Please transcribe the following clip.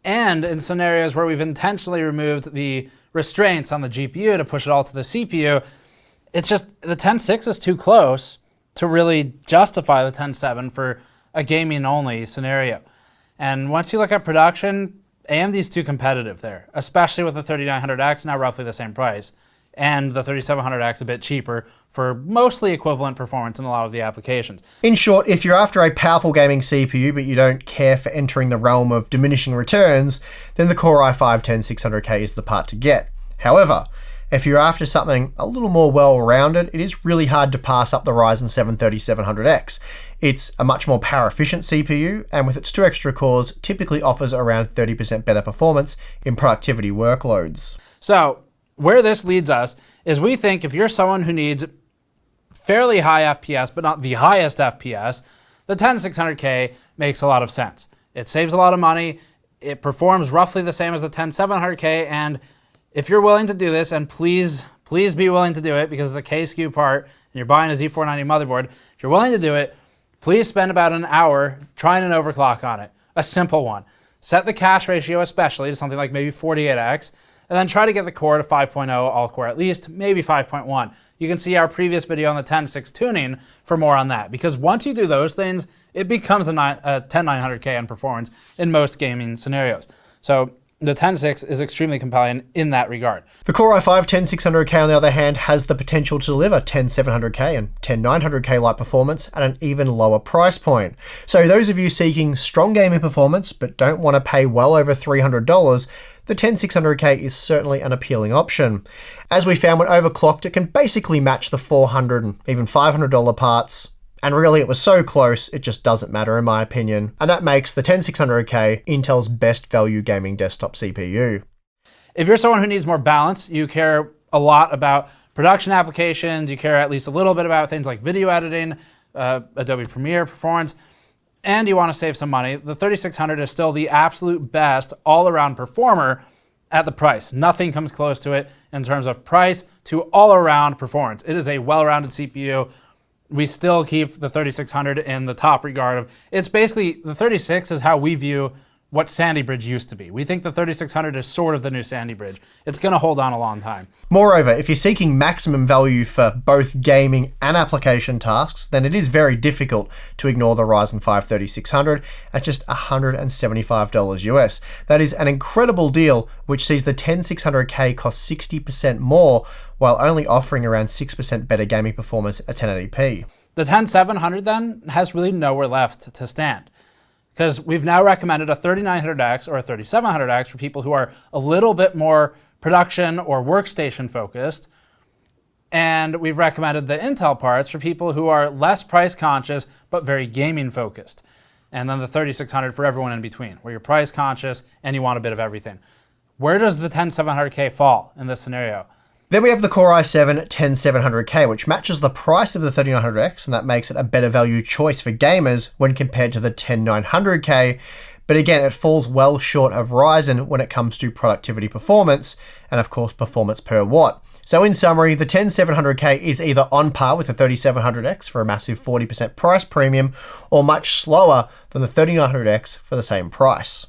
And in scenarios where we've intentionally removed the restraints on the GPU to push it all to the CPU, it's just the 10.6 is too close to really justify the 10.7 for a gaming-only scenario. And once you look at production, AMD's too competitive there, especially with the 3900X now roughly the same price, and the 3700X a bit cheaper for mostly equivalent performance in a lot of the applications. In short, if you're after a powerful gaming CPU but you don't care for entering the realm of diminishing returns, then the Core i5-10600K is the part to get. However, if you're after something a little more well-rounded, it is really hard to pass up the Ryzen 7 3700X. It's a much more power-efficient CPU, and with its 2 extra cores, typically offers around 30% better performance in productivity workloads. So, where this leads us is we think if you're someone who needs fairly high FPS, but not the highest FPS, the 10600K makes a lot of sense. It saves a lot of money, it performs roughly the same as the 10700K, and if you're willing to do this, and please be willing to do it because it's a K-SKU part and you're buying a Z490 motherboard, if you're willing to do it, please spend about an hour trying an overclock on it, a simple one. Set the cache ratio especially to something like maybe 48x, and then try to get the core to 5.0 all-core at least, maybe 5.1. You can see our previous video on the 10.6 tuning for more on that, because once you do those things, it becomes a 10900K on performance in most gaming scenarios. So the 10.6 is extremely compelling in that regard. The Core i5-10600K on the other hand has the potential to deliver 10700K and 10900K like performance at an even lower price point. So those of you seeking strong gaming performance but don't want to pay well over $300, the 10600K is certainly an appealing option. As we found when overclocked, it can basically match the $400 and even $500 parts. And really, it was so close, it just doesn't matter in my opinion. And that makes the 10600K Intel's best value gaming desktop CPU. If you're someone who needs more balance, you care a lot about production applications, you care at least a little bit about things like video editing, Adobe Premiere performance, and you want to save some money, the 3600 is still the absolute best all-around performer at the price. Nothing comes close to it in terms of price to all-around performance. It is a well-rounded CPU. We still keep the 3600 in the top regard of, it's basically, the 36 is how we view what Sandy Bridge used to be. We think the 3600 is sort of the new Sandy Bridge. It's going to hold on a long time. Moreover, if you're seeking maximum value for both gaming and application tasks, then it is very difficult to ignore the Ryzen 5 3600 at just $175 US. That is an incredible deal, which sees the 10600K cost 60% more while only offering around 6% better gaming performance at 1080p. The 10700 then has really nowhere left to stand, because we've now recommended a 3900X or a 3700X for people who are a little bit more production or workstation focused. And we've recommended the Intel parts for people who are less price conscious, but very gaming focused. And then the 3600 for everyone in between, where you're price conscious and you want a bit of everything. Where does the 10700K fall in this scenario? Then we have the Core i7-10700K, which matches the price of the 3900X, and that makes it a better value choice for gamers when compared to the 10900K. But again, it falls well short of Ryzen when it comes to productivity performance, and of course performance per watt. So in summary, the 10700K is either on par with the 3700X for a massive 40% price premium, or much slower than the 3900X for the same price.